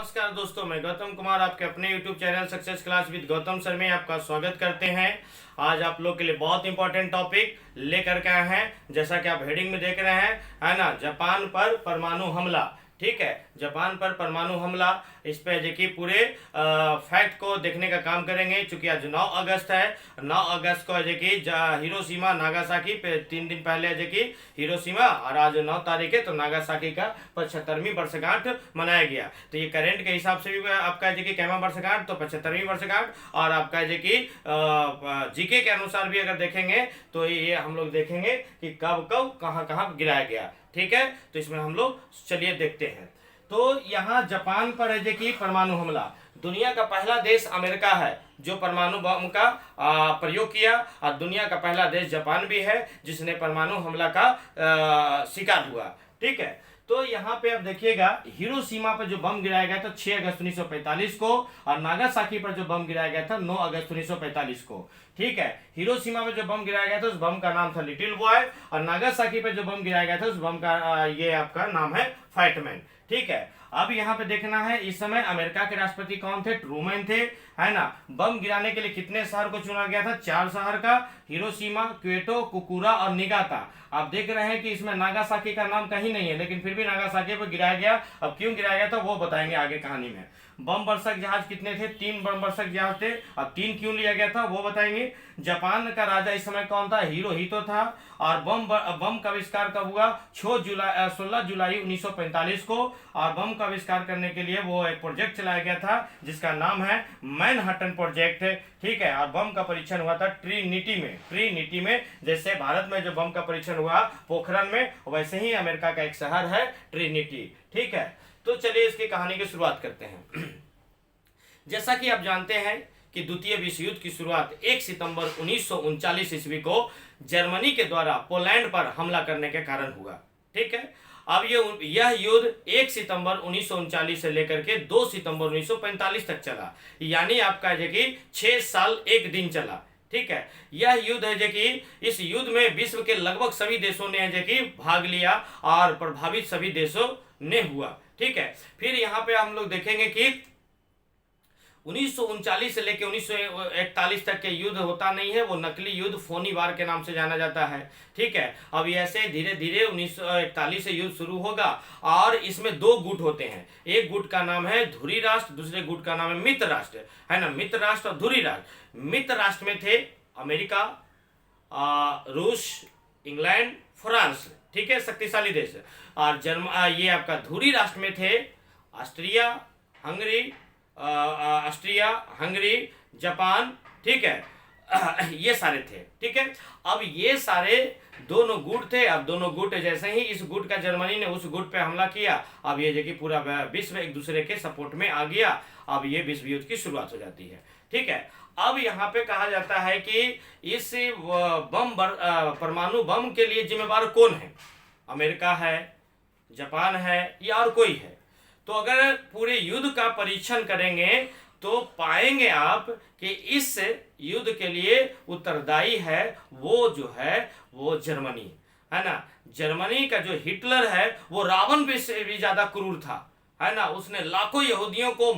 नमस्कार दोस्तों, मैं गौतम कुमार आपके अपने YouTube channel success class with Gautam sir में आपका स्वागत करते हैं। आज आप लोग के लिए बहुत इंपॉर्टेंट टॉपिक लेकर के आए हैं। जैसा कि आप हेडिंग में देख रहे हैं, है ना, जापान पर परमाणु हमला। ठीक है, जापान पर परमाणु हमला, इस पे देखिए पूरे फैक्ट को देखने का काम करेंगे। चूंकि आज 9 अगस्त है, 9 अगस्त को देखिए हिरोशिमा नागासाकी पे 3 दिन पहले देखिए हिरोशिमा, और आज 9 तारीख है तो नागासाकी का 75वीं वर्षगांठ मनाया गया। तो ये करेंट के हिसाब से भी आपका देखिए कैमा वर्षगांठ तो 75वीं वर्षगांठ, और आपका देखिए जीके के अनुसार भी अगर देखेंगे तो ये हम लोग देखेंगे कि कब कब कहाँ कहाँ गिराया गया। ठीक है, तो इसमें हम लोग चलिए देखते हैं। तो यहाँ जापान पर है जो कि परमाणु हमला, दुनिया का पहला देश अमेरिका है जो परमाणु बम का प्रयोग किया, और दुनिया का पहला देश जापान भी है जिसने परमाणु हमला का शिकार हुआ। ठीक है, तो यहाँ पे अब देखिएगा, हिरोशिमा पर जो बम गिराया गया था 6 अगस्त 1945 को, और नागासाकी पर जो बम गिराया गया था 9 अगस्त 1945 को। ठीक है, हिरोशिमा पे जो बम गिराया गया था उस बम का नाम था लिटिल बॉय, और नागासाकी पे जो बम गिराया गया था उस बम का ये आपका नाम है फैटमैन। ठीक है, अब यहाँ पे देखना है इस समय अमेरिका के राष्ट्रपति कौन थे, ट्रूमैन थे, है ना। बम गिराने के लिए कितने शहर को चुना गया था, 4 शहर का, हिरोशिमा, क्योटो, कुकुरा और निगाता। आप देख रहे हैं कि इसमें नागासाकी का नाम कहीं नहीं है, लेकिन फिर भी नागासाकी पर गिराया गया। अब क्यों गिराया गया था वो बताएंगे आगे कहानी में। बम वर्षक जहाज कितने थे, 3 बम वर्षक जहाज थे। अब 3 क्यों लिया गया था वो बताएंगे। जापान का राजा इस समय कौन था, हिरोहितो था। और बम का आविष्कार कब हुआ, 16 जुलाई 1945 को। और बम का आविष्कार करने के लिए वो एक प्रोजेक्ट चलाया गया था जिसका नाम है मैनहट्टन प्रोजेक्ट। ठीक है, और बम का परीक्षण हुआ था ट्रिनिटी में। जैसे भारत में जो बम का परीक्षण हुआ पोखरण में, वैसे ही अमेरिका का एक शहर है ट्रिनिटी। ठीक है, तो चलिए इसकी कहानी की शुरुआत करते हैं। जैसा कि आप जानते हैं कि द्वितीय विश्व युद्ध की शुरुआत 1 सितंबर 1939 ईस्वी को जर्मनी के द्वारा पोलैंड पर हमला करने के कारण हुआ। ठीक है, अब यह युद्ध 1 सितंबर 1939 से लेकर के 2 सितंबर 1945 तक चला, यानी आपका जो कि 6 साल 1 दिन चला। ठीक है, यह युद्ध है जो कि इस युद्ध में विश्व के लगभग सभी देशों ने जो कि भाग लिया और प्रभावित सभी देशों ने हुआ। ठीक है, फिर यहाँ पे हम लोग देखेंगे कि 1939 से लेकर 1941 तक के युद्ध होता नहीं है, वो नकली युद्ध फोनी वार के नाम से जाना जाता है। ठीक है, अब ऐसे धीरे धीरे 1941 से युद्ध शुरू होगा, और इसमें 2 गुट होते हैं। एक गुट का नाम है धुरी राष्ट्र, दूसरे गुट का नाम है मित्र राष्ट्र, है ना। मित्र राष्ट्र और धुरी राष्ट्र। मित्र राष्ट्र में थे अमेरिका, रूस, इंग्लैंड, फ्रांस। ठीक है, शक्तिशाली देश। और ये आपका धुरी राष्ट्र में थे ऑस्ट्रिया, हंगरी, जापान। ठीक है, ये सारे थे। ठीक है, अब ये सारे दोनों गुट थे। अब दोनों गुट जैसे ही इस गुट का जर्मनी ने उस गुट पे हमला किया, अब ये देखिए पूरा विश्व एक दूसरे के सपोर्ट में आ गया। अब ये विश्व युद्ध की शुरुआत हो जाती है। ठीक है, अब यहाँ पे कहा जाता है कि इस परमाणु बम के लिए जिम्मेवार कौन है, अमेरिका है, जापान है या और कोई है। तो अगर पूरे युद्ध का परीक्षण करेंगे तो पाएंगे आप कि इस युद्ध के लिए उत्तरदायी है वो जर्मनी, है ना। जर्मनी का जो हिटलर है वो रावण भी से भी ज्यादा क्रूर था, है ना। उसने लाखों यहूदियों को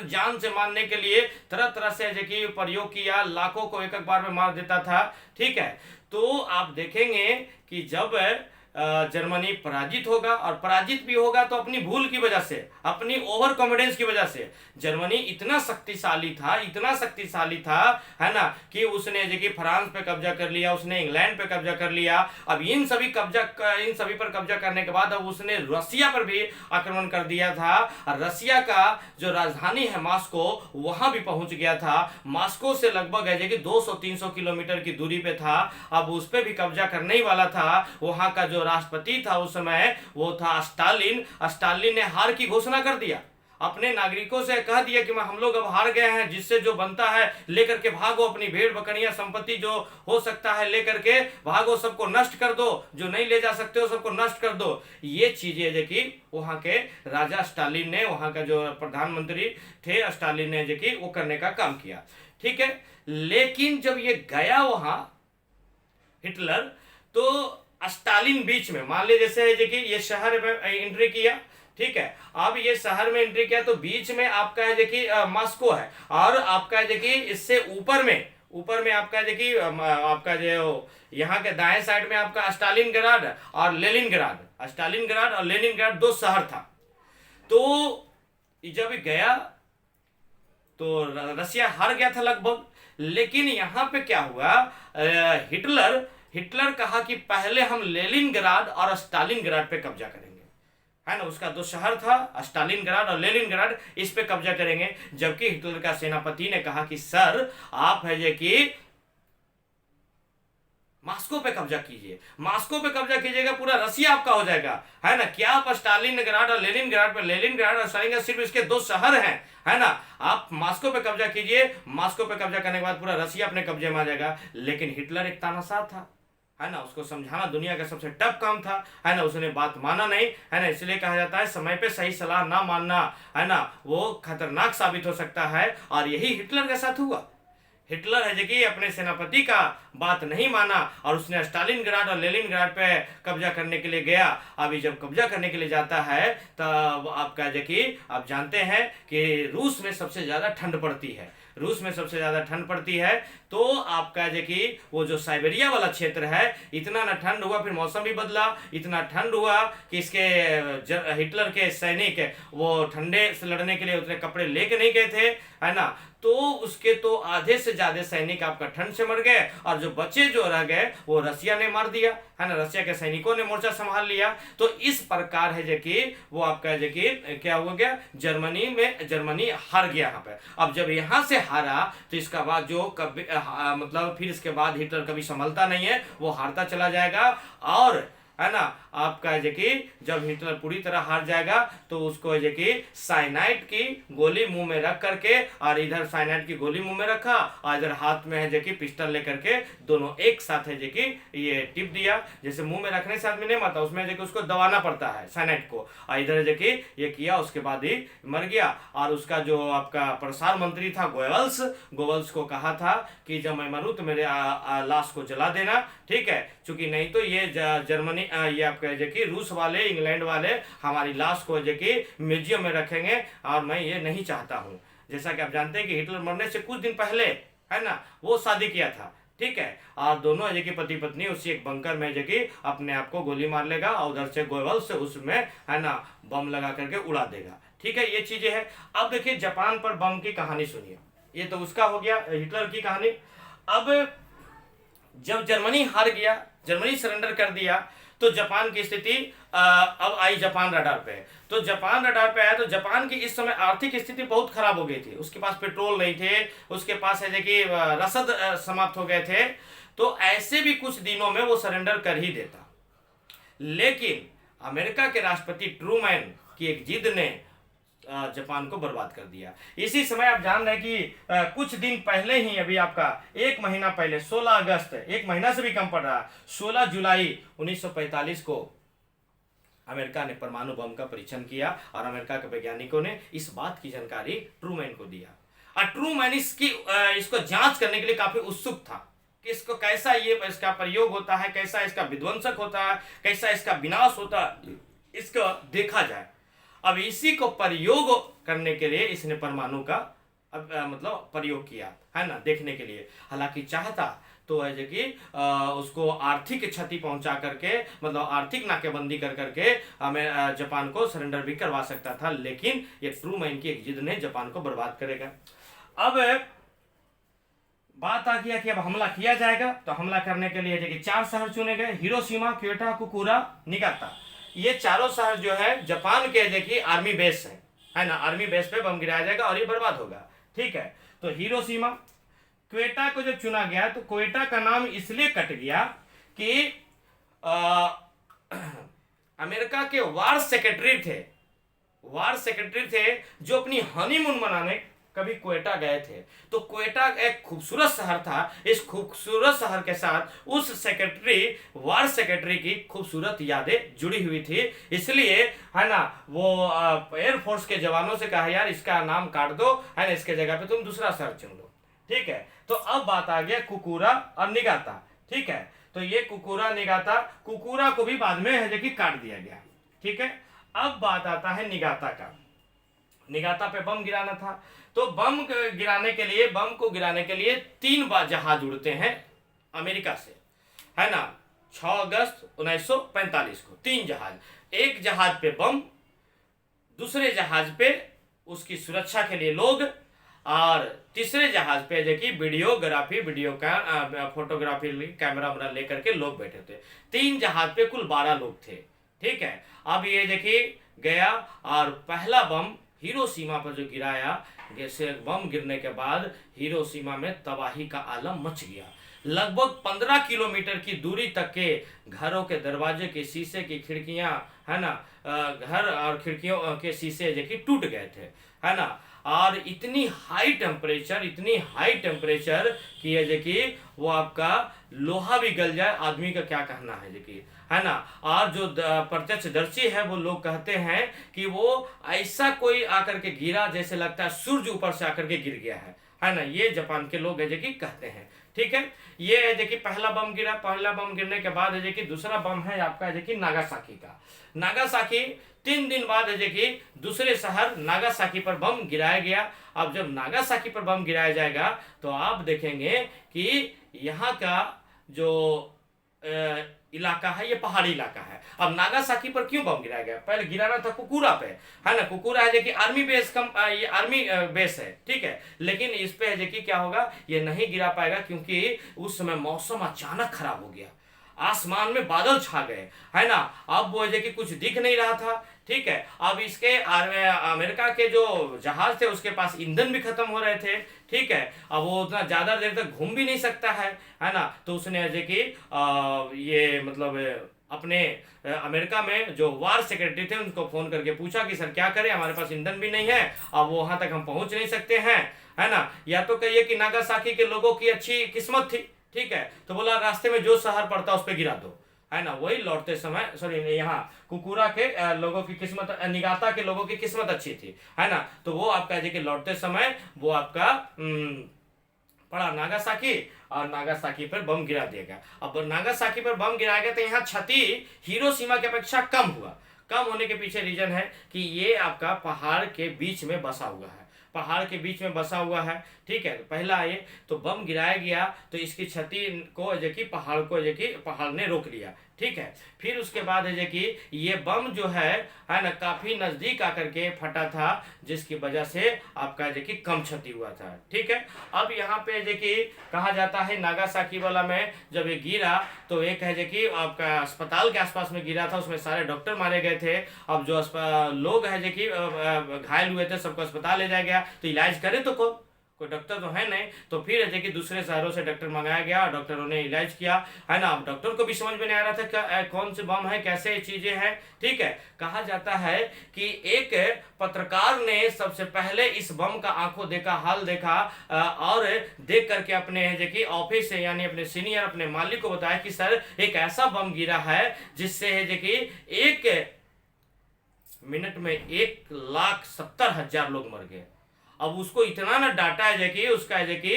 जान से मारने के लिए तरह तरह से प्रयोग किया, लाखों को एक बार में मार देता था। ठीक है, तो आप देखेंगे कि जब जर्मनी पराजित होगा, और पराजित भी होगा तो अपनी भूल की वजह से, अपनी ओवर कॉन्फिडेंस की वजह से। जर्मनी इतना शक्तिशाली था, है ना, कि उसने जो फ्रांस पे कब्जा कर लिया, उसने इंग्लैंड पे कब्जा कर लिया। अब इन सभी पर कब्जा करने के बाद अब उसने रसिया पर भी आक्रमण कर दिया था। और रसिया का जो राजधानी है मॉस्को, वहां भी पहुंच गया था। मॉस्को से लगभग है जो 200-300 किलोमीटर की दूरी पे था। अब उस पर भी कब्जा करने ही वाला था। वहां का जो राष्ट्रपति था उस समय वो था स्टालिन। स्टालिन ने हार की घोषणा कर दिया, अपने नागरिकों से कह दिया कि हम लोग अब हार गए हैं, जिससे जो बनता है लेकर के भागो, अपनी भेड़ बकरियां संपत्ति जो हो सकता है लेकर के भागो, सबको नष्ट कर दो, जो नहीं ले जा सकते हो सबको नष्ट कर दो। ये चीजें जो कि वहां के राजा स्टालिन ने, वहां का जो प्रधानमंत्री थे स्टालिन ने जो कि वो करने का काम किया। ठीक है, लेकिन जब ये गया वहां हिटलर, तो स्टालिन बीच में मान लीजिए जैसे है कि ये शहर में एंट्री किया। ठीक है। अब ये शहर में एंट्री किया तो बीच में आपका है देखिए मॉस्को है, और आपका है देखिए इससे ऊपर में आपका है देखिए आपका जो यहाँ के दाएं साइड में आपका स्टालिनग्राड और लेनिनग्राड दो शहर था। तो जब गया तो रसिया हार गया था लगभग। लेकिन यहाँ पे क्या हुआ, हिटलर कहा कि पहले हम लेनिनग्राड और स्टालिनग्राड पे कब्जा करेंगे, है ना। उसका दो शहर था स्टालिनग्राड और लेनिनग्राड, इस पे कब्जा करेंगे। जबकि हिटलर का सेनापति ने कहा कि सर आप है जे कि मॉस्को पे कब्जा कीजिएगा, पूरा रसिया आपका हो जाएगा, है ना। क्या आप स्टालिनग्राड और लेनिनग्राड और स्टालिनग्राड सिर्फ इसके दो शहर हैं, है ना। आप मॉस्को पे कब्जा कीजिए, मॉस्को पे कब्जा करने के बाद पूरा रसिया अपने कब्जे में आ जाएगा। लेकिन हिटलर एक तानाशाह था, है ना। उसको समझाना दुनिया का सबसे टफ काम था, है ना। उसने बात माना नहीं, है ना। इसलिए कहा जाता है समय पे सही सलाह ना मानना, है ना, वो खतरनाक साबित हो सकता है। और यही हिटलर के साथ हुआ। हिटलर है कि अपने सेनापति का बात नहीं माना और उसने स्टालिनग्राड और लेनिनग्राड पे कब्जा करने के लिए गया। अभी जब कब्जा करने के लिए जाता है तब आपका आप जानते हैं कि रूस में सबसे ज़्यादा ठंड पड़ती है। तो आपका वो जो साइबेरिया वाला क्षेत्र है, इतना ना ठंड हुआ, फिर मौसम भी बदला, इतना ठंड हुआ कि इसके हिटलर के सैनिक वो ठंडे से लड़ने के लिए उतने कपड़े लेके नहीं गए थे, है ना। तो उसके तो आधे से ज्यादा सैनिक आपका ठंड से मर गए, और जो बचे जो रह गए वो रसिया ने मार दिया, है ना। रसिया के सैनिकों ने मोर्चा संभाल लिया। तो इस प्रकार है वो आपका क्या हो गया, जर्मनी हार गया यहाँ पे। अब जब यहाँ से हारा तो इसका बाद जो कभी मतलब फिर इसके बाद हिटलर कभी संभलता नहीं है, वो हारता चला जाएगा। और है ना आपका जब हिटलर पूरी तरह हार जाएगा तो उसको साइनाइड की गोली मुंह में रख करके, और इधर साइनाइड की गोली मुंह में रखा और इधर हाथ में है पिस्टल लेकर के दोनों एक साथ है ये टिप दिया। जैसे मुंह में रखने से आदमी नहीं मरता, उसमें उसको दबाना पड़ता है साइनाइड को, और इधर ये किया, उसके बाद ही मर गया। और उसका जो आपका प्रसार मंत्री था गोवल्स को कहा था कि जब मैं मरूं तो मेरे लाश को जला देना, ठीक है, क्योंकि नहीं तो ये जर्मनी ये आपका रूस वाले इंग्लैंड वाले हमारी लाश को म्यूजियम में रखेंगे, और मैं ये नहीं चाहता हूँ। जैसा कि आप जानते हैं कि हिटलर मरने से कुछ दिन पहले, है ना, वो शादी किया था, ठीक है, और दोनों पति पत्नी उसी एक बंकर में अपने आप को गोली मार लेगा, और उधर से गोवल से उसमें, है ना, बम लगा करके उड़ा देगा, ठीक है। ये चीजें हैं। अब देखिए जापान पर बम की कहानी सुनिए। ये तो उसका हो गया हिटलर की कहानी। अब जब जर्मनी हार गया, जर्मनी सरेंडर कर दिया, तो जापान की स्थिति अब आई जापान रडार पे। तो जापान रडार पे आया तो जापान की इस समय आर्थिक स्थिति बहुत खराब हो गई थी। उसके पास पेट्रोल नहीं थे, उसके पास है रसद समाप्त हो गए थे। तो ऐसे भी कुछ दिनों में वो सरेंडर कर ही देता। लेकिन अमेरिका के राष्ट्रपति ट्रूमैन की एक जिद ने जापान को बर्बाद कर दिया। इसी समय आप जान रहे हैं कि कुछ दिन पहले ही, अभी आपका एक महीना पहले 16 अगस्त, एक महीना से भी कम पड़ रहा, 16 जुलाई 1945 को अमेरिका ने परमाणु बम का परीक्षण किया, और अमेरिका के वैज्ञानिकों ने इस बात की जानकारी ट्रूमैन को दिया। और ट्रूमैन इसको जांच करने के लिए काफी उत्सुक था कि इसको कैसा इसका प्रयोग होता है, कैसा इसका विध्वंसक होता है, कैसा इसका विनाश होता है, इसको देखा जाए। अब इसी को प्रयोग करने के लिए इसने परमाणु का मतलब प्रयोग किया, है ना, देखने के लिए। हालांकि चाहता तो है उसको आर्थिक क्षति पहुंचा करके, मतलब आर्थिक नाकेबंदी कर करके हमें जापान को सरेंडर भी करवा सकता था। लेकिन ये ट्रूमैन की एक जिद ने जापान को बर्बाद करेगा। अब बात आ गया कि अब हमला किया जाएगा। तो हमला करने के लिए 4 शहर चुने गए, हिरोशिमा, क्योटो, कुकुरा, निगाता। ये चारों शहर जो है जापान के आर्मी बेस है ना, आर्मी बेस पे बम गिराया जाएगा और ये बर्बाद होगा, ठीक है। तो हिरोशिमा, क्वेटा को जब चुना गया तो क्वेटा का नाम इसलिए कट गया कि अमेरिका के वार सेक्रेटरी थे जो अपनी हनीमून मनाने कभी क्वेटा गए थे। तो क्वेटा एक खूबसूरत शहर था। इस खूबसूरत शहर के साथ उस वार सेक्रेटरी की खूबसूरत यादें जुड़ी हुई थी। इसलिए, है ना, वो एयरफोर्स के जवानों से कहा यार इसका नाम काट दो, है ना, इसके जगह पे तुम दूसरा शहर चुन लो, ठीक है। तो अब बात आ गया कुकुरा और निगाता, ठीक है। तो ये कुकुरा निगाता, कुकुरा को भी बाद में है काट दिया गया, ठीक है। अब बात आता है निगाता का। निगाता पे बम गिराना था, तो बम गिराने के लिए, बम को गिराने के लिए 3 बार जहाज उड़ते हैं अमेरिका से, है ना। 6 अगस्त 1945 को 3 जहाज, एक जहाज पे बम, दूसरे जहाज पे उसकी सुरक्षा के लिए लोग, और तीसरे जहाज पे देखिए वीडियोग्राफी, वीडियो का फोटोग्राफी कैमरा वैमरा लेकर के लोग बैठे थे। 3 जहाज पे कुल 12 लोग थे, ठीक है। अब ये देखिए गया, और पहला बम हिरोशिमा पर जो गिराया, जैसे बम गिरने के बाद हिरोशिमा में तबाही का आलम मच गया। लगभग 15 किलोमीटर की दूरी तक के घरों के दरवाजे के शीशे की खिड़कियां, है ना, घर और खिड़कियों के शीशे जो कि टूट गए थे, है ना। और इतनी हाई टेम्परेचर, इतनी हाई टेम्परेचर कि ये देखिए वो आपका लोहा भी गल जाए, आदमी का क्या कहना है देखिए, है ना। और जो प्रत्यक्षदर्शी है वो लोग कहते हैं कि वो ऐसा कोई आकर के गिरा जैसे लगता है सूर्य ऊपर से आकर के गिर गया है ना। ये जापान के लोग है जो कि कहते हैं, ठीक है। ये है देखिए पहला बम गिरा। पहला बम गिरने के बाद है देखिए दूसरा बम है आपका देखिए नागासाकी का। नागासाकी 3 दिन बाद है देखिए दूसरे शहर नागासाकी पर बम गिराया गया। अब जब नागासाकी पर बम गिराया जाएगा तो आप देखेंगे कि यहाँ का जो इलाका है ये पहाड़ी इलाका है। अब नागासाकी पर क्यों बम गिराया गया? पहले गिराना था कुकुरा पे, है ना। कुकुरा है देखिए आर्मी बेस ये आर्मी बेस है, ठीक है। लेकिन इस पे है देखिए क्या होगा, ये नहीं गिरा पाएगा क्योंकि उस समय मौसम अचानक खराब हो गया, आसमान में बादल छा गए, है ना। अब वो देखिए कुछ दिख नहीं रहा था, ठीक है। अब इसके अमेरिका के जो जहाज थे उसके पास ईंधन भी खत्म हो रहे थे, ठीक है। अब वो उतना ज्यादा देर तक घूम भी नहीं सकता है ना। तो उसने देखिए ये मतलब अपने अमेरिका में जो वार सेक्रेटरी थे उनको फोन करके पूछा कि सर क्या करें, हमारे पास ईंधन भी नहीं है, अब वहां तक हम पहुंच नहीं सकते हैं, है ना। या तो कहिए कि नागासाकी के लोगों की अच्छी किस्मत थी, ठीक है। तो बोला रास्ते में जो शहर पड़ता उस पर गिरा दो, है ना। वही लौटते समय, सॉरी यहाँ कुकुरा के लोगों की किस्मत, निगाता के लोगों की किस्मत अच्छी थी, है ना। तो वो आपका जी कि लौटते समय वो आपका पड़ा नागासाकी, और नागासाकी पर बम गिरा दिया गया। अब नागासाकी पर बम गिराया गया तो यहाँ क्षति हिरोशिमा की अपेक्षा कम हुआ। कम होने के पीछे रीजन है कि ये आपका पहाड़ के बीच में बसा हुआ है, पहाड़ के बीच में बसा हुआ है, ठीक है। पहला ये तो बम गिराया गया तो इसकी क्षति को जो कि पहाड़ को जो कि पहाड़ ने रोक लिया, ठीक है। फिर उसके बाद है कि ये बम जो है ना काफी नजदीक आकर के फटा था, जिसकी वजह से आपका जो कि कम क्षति हुआ था, ठीक है। अब यहाँ पे जो कि कहा जाता है नागासाकी वाला में जब ये गिरा तो एक है जो कि आपका अस्पताल के आसपास में गिरा था, उसमें सारे डॉक्टर मारे गए थे। अब जो लोग है जो कि घायल हुए थे सबको अस्पताल ले जाया गया, तो इलाज करे तो कोई डॉक्टर तो है नहीं, तो फिर है कि दूसरे शहरों से डॉक्टर मंगाया गया, डॉक्टरों ने इलाज किया, है ना। अब डॉक्टर को भी समझ में नहीं आ रहा था कि कौन से बम है, कैसे चीजें हैं, ठीक है। कहा जाता है कि एक पत्रकार ने सबसे पहले इस बम का आंखों देखा हाल देखा, और देख करके अपने कि ऑफिस से यानी अपने सीनियर अपने मालिक को बताया कि सर एक ऐसा बम गिरा है जिससे है कि 1 मिनट में 1,70,000 लोग मर गए। अब उसको इतना ना डांटा है कि उसका है कि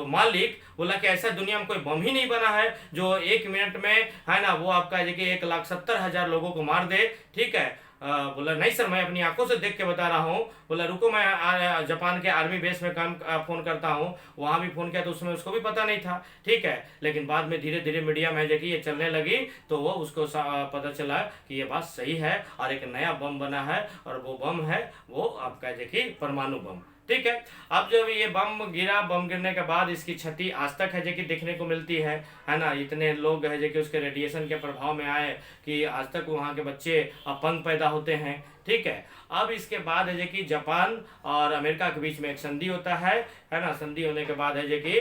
मालिक बोला कि ऐसा दुनिया में कोई बम ही नहीं बना है जो 1 मिनट में, है ना, वो आपका है कि 1,70,000 लोगों को मार दे, ठीक है। बोला नहीं सर मैं अपनी आंखों से देख के बता रहा हूँ। बोला रुको मैं जापान के आर्मी बेस में काम फोन करता हूँ, वहाँ भी फोन किया तो उसमें उसको भी पता नहीं था, ठीक है। लेकिन बाद में धीरे धीरे मीडिया में जो कि ये चलने लगी तो वो उसको पता चला कि ये बात सही है और एक नया बम बना है, और वो बम है वो आपका जो कि परमाणु बम, ठीक है। अब जब ये बम गिरा, बम गिरने के बाद इसकी क्षति आज तक है जो कि देखने को मिलती है ना। इतने लोग है जो कि उसके रेडिएशन के प्रभाव में आए कि आज तक वहाँ के बच्चे अपंग पैदा होते हैं, ठीक है। अब इसके बाद है कि जापान और अमेरिका के बीच में एक संधि होता है ना। संधि होने के बाद है कि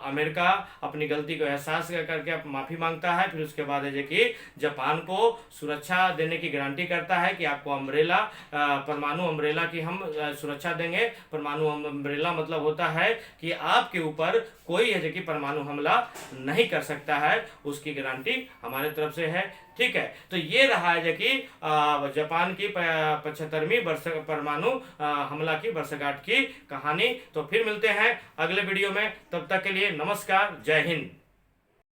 अमेरिका अपनी गलती को एहसास करके माफ़ी मांगता है। फिर उसके बाद है कि जापान को सुरक्षा देने की गारंटी करता है कि आपको अम्ब्रेला, परमाणु अम्ब्रेला की हम सुरक्षा देंगे। परमाणु अम्ब्रेला मतलब होता है कि आपके ऊपर कोई है कि परमाणु हमला नहीं कर सकता है, उसकी गारंटी हमारे तरफ से है, ठीक है। तो ये रहा है कि जापान की 75वीं परमाणु हमला की वर्षगांठ की कहानी। तो फिर मिलते हैं अगले वीडियो में, तब तक के लिए नमस्कार, जय हिंद।